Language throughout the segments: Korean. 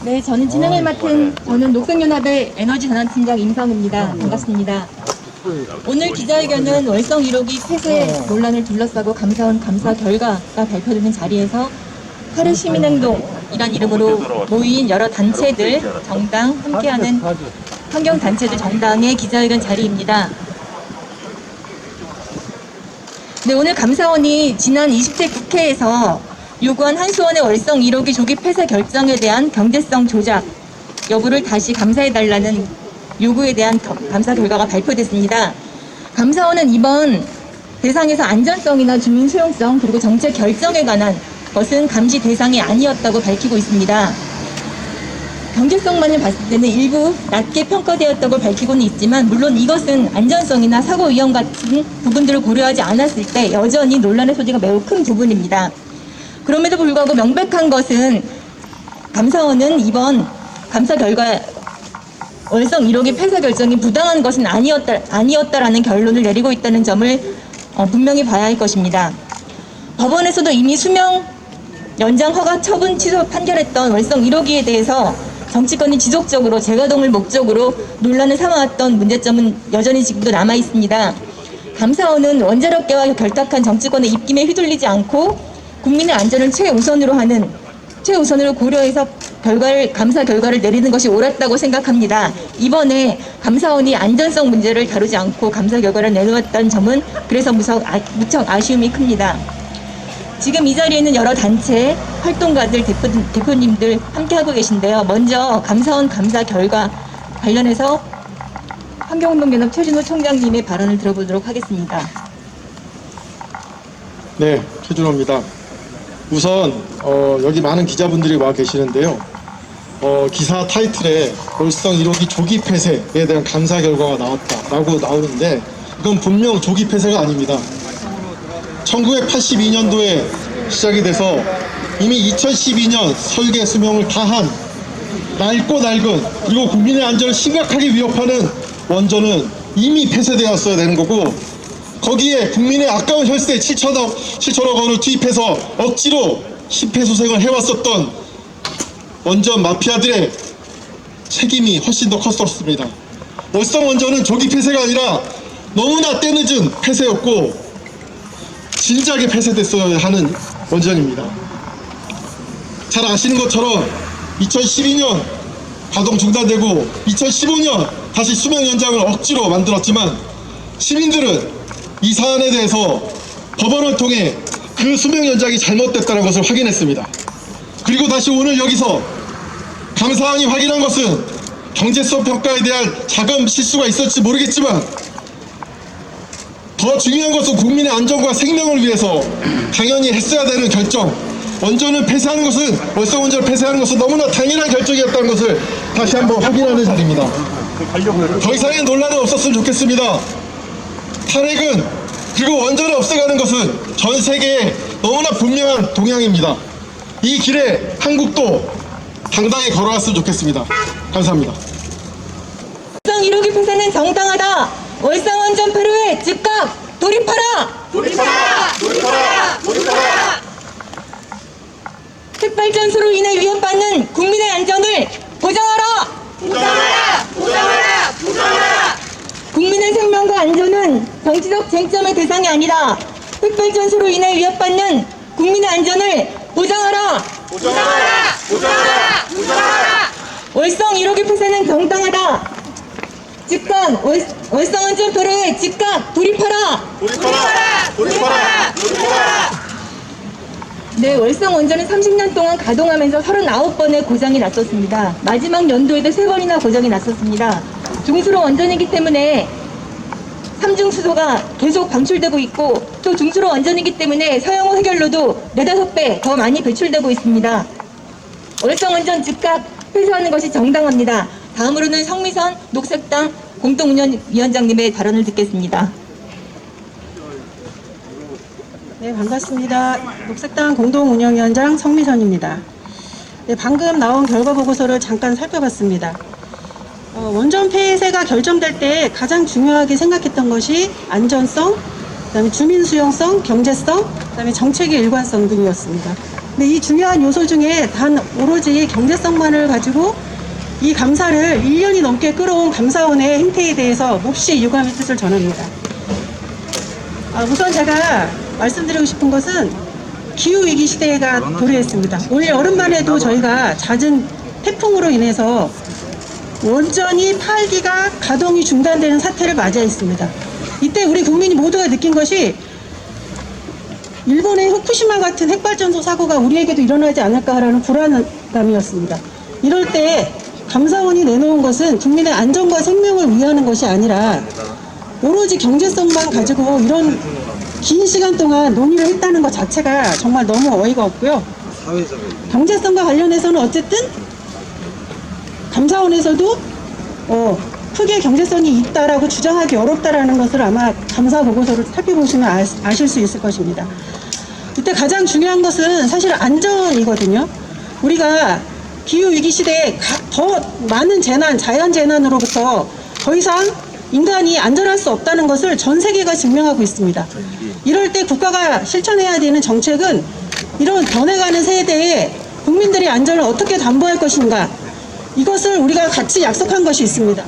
네, 저는 진행을 맡은 녹색연합의 에너지전환팀장 임성입니다. 반갑습니다. 오늘 기자회견은 월성 1호기 폐쇄 논란을 둘러싸고 감사원 감사 결과가 발표되는 자리에서 하루 시민행동이란 이름으로 모인 여러 단체들, 정당, 함께하는 환경단체들 정당의 기자회견 자리입니다. 네, 오늘 감사원이 지난 20대 국회에서 요구한 한수원의 월성 1호기 조기 폐쇄 결정에 대한 경제성 조작 여부를 다시 감사해달라는 요구에 대한 감사 결과가 발표됐습니다. 감사원은 이번 대상에서 안전성이나 주민 수용성 그리고 정책 결정에 관한 것은 감시 대상이 아니었다고 밝히고 있습니다. 경제성만을 봤을 때는 일부 낮게 평가되었다고 밝히고는 있지만 물론 이것은 안전성이나 사고 위험 같은 부분들을 고려하지 않았을 때 여전히 논란의 소지가 매우 큰 부분입니다. 그럼에도 불구하고 명백한 것은 감사원은 이번 감사 결과 월성 1호기 폐쇄 결정이 부당한 것은 아니었다라는 결론을 내리고 있다는 점을 분명히 봐야 할 것입니다. 법원에서도 이미 수명 연장 허가 처분 취소 판결했던 월성 1호기에 대해서 정치권이 지속적으로 재가동을 목적으로 논란을 삼아왔던 문제점은 여전히 지금도 남아 있습니다. 감사원은 원자력계와 결탁한 정치권의 입김에 휘둘리지 않고 국민의 안전을 최우선으로 고려해서 감사 결과를 내리는 것이 옳았다고 생각합니다. 이번에 감사원이 안전성 문제를 다루지 않고 감사 결과를 내놓았다는 점은 그래서 무척 아쉬움이 큽니다. 지금 이 자리에는 여러 단체, 활동가들, 대표님들 함께하고 계신데요. 먼저 감사원 감사 결과 관련해서 환경운동연합 최준호 총장님의 발언을 들어보도록 하겠습니다. 네, 최준호입니다. 우선 여기 많은 기자분들이 와 계시는데요. 기사 타이틀에 월성 1호기 조기 폐쇄에 대한 감사 결과가 나왔다라고 나오는데 이건 분명 조기 폐쇄가 아닙니다. 1982년도에 시작이 돼서 이미 2012년 설계 수명을 다한 낡고 낡은 그리고 국민의 안전을 심각하게 위협하는 원전은 이미 폐쇄되었어야 되는 거고 거기에 국민의 아까운 혈세 7천억 원을 투입해서 억지로 심폐소생을 해왔었던 원전 마피아들의 책임이 훨씬 더 컸었습니다. 월성 원전은 조기 폐쇄가 아니라 너무나 때늦은 폐쇄였고 진작에 폐쇄됐어야 하는 원전입니다. 잘 아시는 것처럼 2012년 가동 중단되고 2015년 다시 수명 연장을 억지로 만들었지만 시민들은 이 사안에 대해서 법원을 통해 그 수명 연장이 잘못됐다는 것을 확인했습니다. 그리고 다시 오늘 여기서 감사원이 확인한 것은 경제성 평가에 대한 작은 실수가 있었지 모르겠지만 더 중요한 것은 국민의 안전과 생명을 위해서 당연히 했어야 되는 결정, 원전을 폐쇄하는 것은 월성 원전을 폐쇄하는 것은 너무나 당연한 결정이었다는 것을 다시 한번 확인하는 자리입니다. 더 이상의 논란은 없었으면 좋겠습니다. 탄핵은 그리고 원전을 없애가는 것은 전 세계에 너무나 분명한 동향입니다. 이 길에 한국도 당당히 걸어갔으면 좋겠습니다. 감사합니다. 월성 1호기 폐쇄는 정당하다. 월성 원전 폐로에 즉각 돌입하라. 돌입하라! 돌입하라! 돌입하라! 핵발전소로 인해 위협받는 국민의 안전을 보장하라. 보장하라! 보장하라! 보장하라! 국민의 생명과 안전은 정치적 쟁점의 대상이 아니다. 핵발전소로 인해 위협받는 국민의 안전을 보장하라. 보장하라! 보장하라! 보장하라! 월성 1호기 폐쇄는 정당하다. 즉각 월성 원전 폐로에 즉각 돌입하라. 돌입하라! 돌입하라! 돌입하라! 네, 월성 원전은 30년 동안 가동하면서 39번의 고장이 났었습니다. 마지막 연도에도 3번이나 고장이 났었습니다. 중수로 원전이기 때문에 삼중수소가 계속 방출되고 있고 또 중수로 원전이기 때문에 사용후 해결료도 4~5배 더 많이 배출되고 있습니다. 월성 원전 즉각 폐쇄하는 것이 정당합니다. 다음으로는 성미선 녹색당 공동운영위원장님의 발언을 듣겠습니다. 네, 반갑습니다. 녹색당 공동운영위원장 성미선입니다. 네, 방금 나온 결과 보고서를 잠깐 살펴봤습니다. 원전 폐쇄가 결정될 때 가장 중요하게 생각했던 것이 안전성, 그다음에 주민 수용성, 경제성, 그다음에 정책의 일관성 등이었습니다. 근데 이 중요한 요소 중에 단 오로지 경제성만을 가지고 이 감사를 1년이 넘게 끌어온 감사원의 행태에 대해서 몹시 유감의 뜻을 전합니다. 우선 제가 말씀드리고 싶은 것은 기후위기 시대가 도래했습니다. 올 여름만 해도 저희가 잦은 태풍으로 인해서 원전이 8기가 가동이 중단되는 사태를 맞이했습니다. 이때 우리 국민이 모두가 느낀 것이 일본의 후쿠시마 같은 핵발전소 사고가 우리에게도 일어나지 않을까라는 불안감이었습니다. 이럴 때 감사원이 내놓은 것은 국민의 안전과 생명을 위하는 것이 아니라 오로지 경제성만 가지고 이런 긴 시간 동안 논의를 했다는 것 자체가 정말 너무 어이가 없고요. 경제성과 관련해서는 어쨌든 감사원에서도 크게 경제성이 있다라고 주장하기 어렵다라는 것을 아마 감사 보고서를 살펴보시면 아실 수 있을 것입니다. 이때 가장 중요한 것은 사실 안전이거든요. 우리가 기후위기 시대에 더 많은 재난, 자연재난으로부터 더 이상 인간이 안전할 수 없다는 것을 전 세계가 증명하고 있습니다. 이럴 때 국가가 실천해야 되는 정책은 이런 변해가는 세대에 국민들의 안전을 어떻게 담보할 것인가, 이것을 우리가 같이 약속한 것이 있습니다.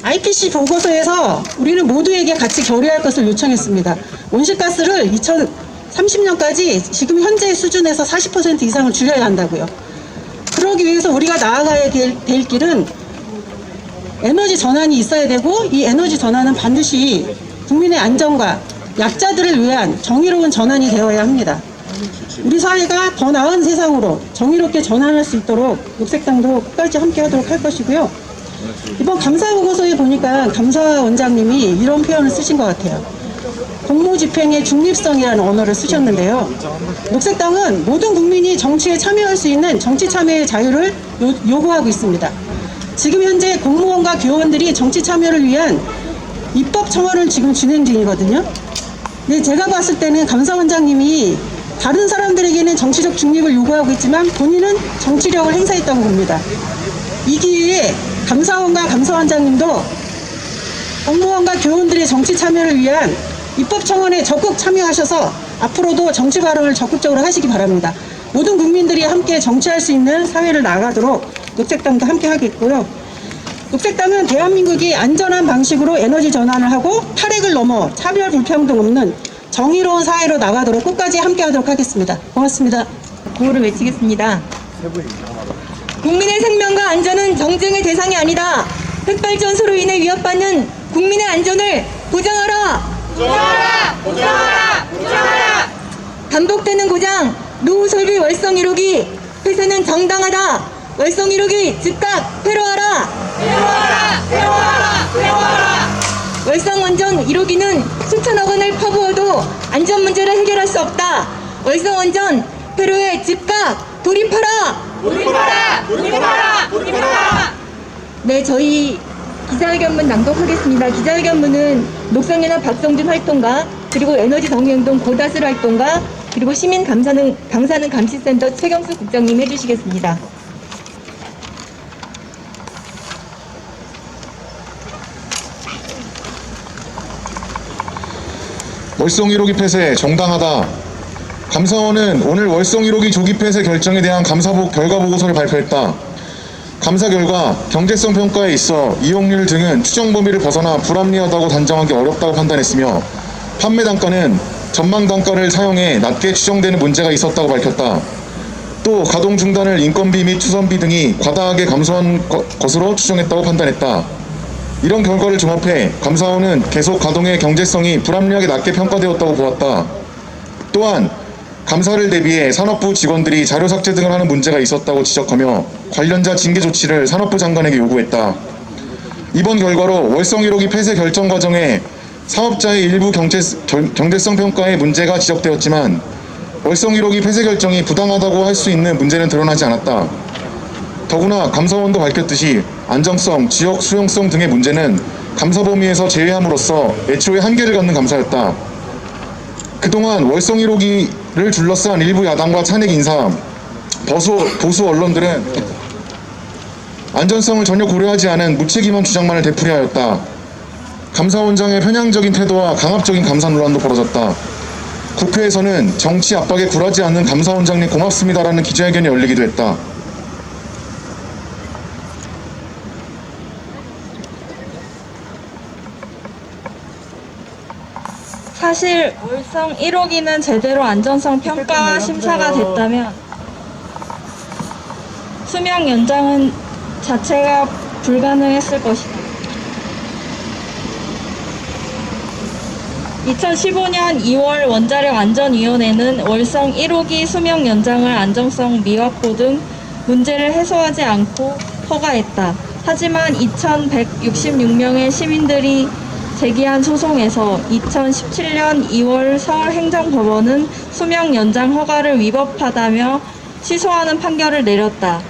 IPCC 보고서에서 우리는 모두에게 같이 결의할 것을 요청했습니다. 온실가스를 2030년까지 지금 현재 수준에서 40% 이상을 줄여야 한다고요. 그러기 위해서 우리가 나아가야 될 길은 에너지 전환이 있어야 되고, 이 에너지 전환은 반드시 국민의 안전과 약자들을 위한 정의로운 전환이 되어야 합니다. 우리 사회가 더 나은 세상으로 정의롭게 전환할 수 있도록 녹색당도 끝까지 함께 하도록 할 것이고요. 이번 감사보고서에 보니까 감사원장님이 이런 표현을 쓰신 것 같아요. 공무집행의 중립성이라는 언어를 쓰셨는데요. 녹색당은 모든 국민이 정치에 참여할 수 있는 정치 참여의 자유를 요구하고 있습니다. 지금 현재 공무원과 교원들이 정치 참여를 위한 입법 청원을 지금 진행 중이거든요. 근데 제가 봤을 때는 감사원장님이 다른 사람들에게는 정치적 중립을 요구하고 있지만 본인은 정치력을 행사했다고 봅니다. 이 기회에 감사원과 감사원장님도 공무원과 교원들의 정치 참여를 위한 입법청원에 적극 참여하셔서 앞으로도 정치 발언을 적극적으로 하시기 바랍니다. 모든 국민들이 함께 정치할 수 있는 사회를 나가도록 녹색당도 함께 하겠고요. 녹색당은 대한민국이 안전한 방식으로 에너지 전환을 하고 탈핵을 넘어 차별 불평등 없는 정의로운 사회로 나가도록 끝까지 함께 하도록 하겠습니다. 고맙습니다. 구호를 외치겠습니다. 국민의 생명과 안전은 정쟁의 대상이 아니다. 핵발전소로 인해 위협받는 국민의 안전을 보장하라. 보장하라! 보장하라! 보장하라! 반복되는 고장, 노후 설비 월성 1호기 폐쇄는 정당하다. 월성 1호기 즉각 폐로하라. 폐로하라! 폐로하라! 폐로하라! 월성 원전 1호기는 수천억 원을 퍼부어도 안전 문제를 해결할 수 없다. 월성 원전 폐로에 즉각 돌입하라. 돌입하라! 돌입하라! 돌입하라! 네, 저희 기자회견문 낭독하겠습니다. 기자회견문은 녹성연합 박성준 활동가, 그리고 에너지 정의운동 고다슬 활동가, 그리고 시민 방사능 감시센터 최경수 국장님 해주시겠습니다. 월성 1호기 폐쇄 정당하다. 감사원은 오늘 월성 1호기 조기 폐쇄 결정에 대한 결과 보고서를 발표했다. 감사 결과 경제성 평가에 있어 이용률 등은 추정 범위를 벗어나 불합리하다고 단정하기 어렵다고 판단했으며, 판매 단가는 전망 단가를 사용해 낮게 추정되는 문제가 있었다고 밝혔다. 또 가동 중단을 인건비 및 투선비 등이 과다하게 감소한 것으로 추정했다고 판단했다. 이런 결과를 종합해 감사원은 계속 가동의 경제성이 불합리하게 낮게 평가되었다고 보았다. 또한 감사를 대비해 산업부 직원들이 자료 삭제 등을 하는 문제가 있었다고 지적하며 관련자 징계 조치를 산업부 장관에게 요구했다. 이번 결과로 월성 1호기 폐쇄 결정 과정에 사업자의 일부 경제성 평가에 문제가 지적되었지만 월성 1호기 폐쇄 결정이 부당하다고 할 수 있는 문제는 드러나지 않았다. 더구나 감사원도 밝혔듯이 안정성, 지역 수용성 등의 문제는 감사 범위에서 제외함으로써 애초에 한계를 갖는 감사였다. 그동안 월성 1호기를 둘러싼 일부 야당과 찬핵 인사, 보수 언론들은 안전성을 전혀 고려하지 않은 무책임한 주장만을 되풀이하였다. 감사원장의 편향적인 태도와 강압적인 감사 논란도 벌어졌다. 국회에서는 정치 압박에 굴하지 않는 감사원장님 고맙습니다라는 기자회견이 열리기도 했다. 사실 월성 1호기는 제대로 안전성 평가 심사가 됐다면 수명 연장은 자체가 불가능했을 것이다. 2015년 2월 원자력 안전위원회는 월성 1호기 수명 연장을 안정성 미확보 등 문제를 해소하지 않고 허가했다. 하지만 2,166명의 시민들이 제기한 소송에서 2017년 2월 서울행정법원은 수명 연장 허가를 위법하다며 취소하는 판결을 내렸다.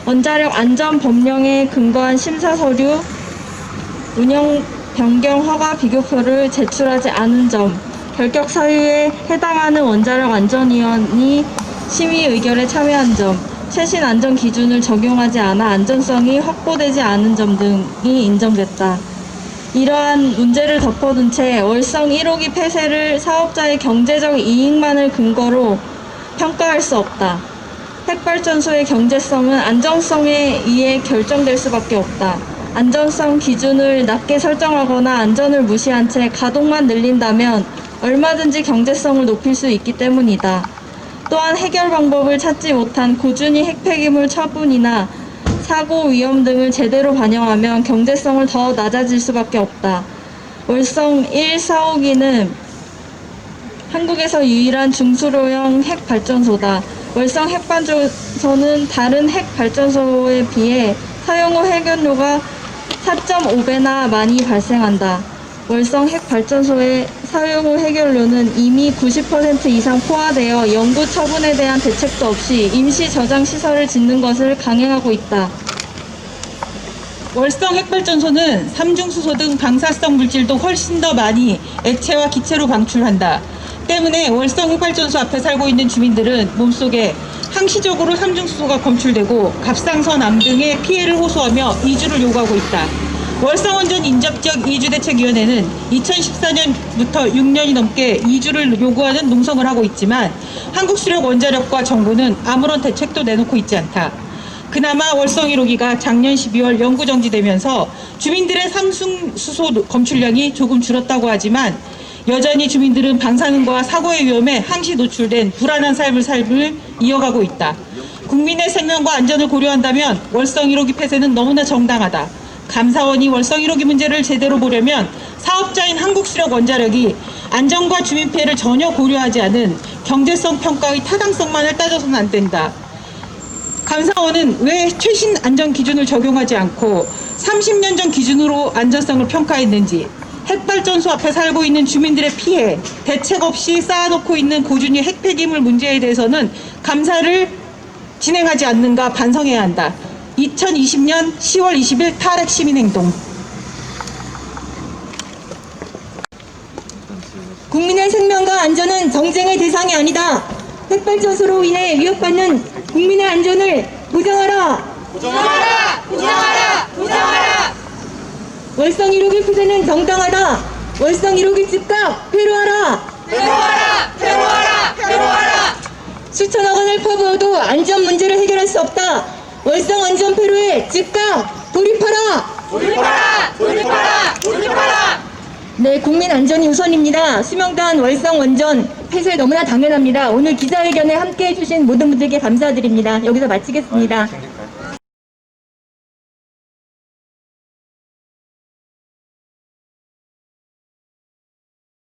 원자력 안전법령에 근거한 심사서류, 운영 변경 허가 비교표를 제출하지 않은 점, 결격 사유에 해당하는 원자력 안전위원이 심의 의결에 참여한 점, 최신 안전 기준을 적용하지 않아 안전성이 확보되지 않은 점 등이 인정됐다. 이러한 문제를 덮어둔 채 월성 1호기 폐쇄를 사업자의 경제적 이익만을 근거로 평가할 수 없다. 핵발전소의 경제성은 안정성에 의해 결정될 수밖에 없다. 안전성 기준을 낮게 설정하거나 안전을 무시한 채 가동만 늘린다면 얼마든지 경제성을 높일 수 있기 때문이다. 또한 해결 방법을 찾지 못한 꾸준히 핵폐기물 처분이나 사고 위험 등을 제대로 반영하면 경제성을 더 낮아질 수밖에 없다. 월성 1, 4호기는 한국에서 유일한 중수로형 핵발전소다. 월성 핵발전소는 다른 핵발전소에 비해 사용 후 핵연료가 4.5배나 많이 발생한다. 월성 핵발전소의 사용 후 핵연료는 이미 90% 이상 포화되어 영구 처분에 대한 대책도 없이 임시 저장 시설을 짓는 것을 강행하고 있다. 월성 핵발전소는 삼중수소 등 방사성 물질도 훨씬 더 많이 액체와 기체로 방출한다. 때문에 월성 핵발전소 앞에 살고 있는 주민들은 몸속에 항시적으로 삼중수소가 검출되고 갑상선암 등의 피해를 호소하며 이주를 요구하고 있다. 월성원전 인접지역 이주대책위원회는 2014년부터 6년이 넘게 이주를 요구하는 농성을 하고 있지만 한국수력원자력과 정부는 아무런 대책도 내놓고 있지 않다. 그나마 월성 1호기가 작년 12월 영구 정지되면서 주민들의 삼중수소 검출량이 조금 줄었다고 하지만 여전히 주민들은 방사능과 사고의 위험에 항시 노출된 불안한 삶을 이어가고 있다. 국민의 생명과 안전을 고려한다면 월성 1호기 폐쇄는 너무나 정당하다. 감사원이 월성 1호기 문제를 제대로 보려면 사업자인 한국수력원자력이 안전과 주민 피해를 전혀 고려하지 않은 경제성 평가의 타당성만을 따져서는 안 된다. 감사원은 왜 최신 안전 기준을 적용하지 않고 30년 전 기준으로 안전성을 평가했는지, 핵발전소 앞에 살고 있는 주민들의 피해, 대책 없이 쌓아놓고 있는 고준위 핵폐기물 문제에 대해서는 감사를 진행하지 않는가 반성해야 한다. 2020년 10월 20일 탈핵 시민행동. 국민의 생명과 안전은 정쟁의 대상이 아니다. 핵발전소로 인해 위협받는 국민의 안전을 보장하라. 보장하라! 보장하라! 보장하라! 월성 1호기 폐쇄는 정당하다. 월성 1호기 즉각 폐로하라. 폐로하라! 폐로하라! 폐로하라! 수천억 원을 퍼부어도 안전 문제를 해결할 수 없다. 월성 안전 폐로에 즉각 돌입하라. 돌입하라! 돌입하라! 돌입하라! 네, 국민 안전이 우선입니다. 수명단 월성 원전 폐쇄 너무나 당연합니다. 오늘 기자회견에 함께해 주신 모든 분들께 감사드립니다. 여기서 마치겠습니다.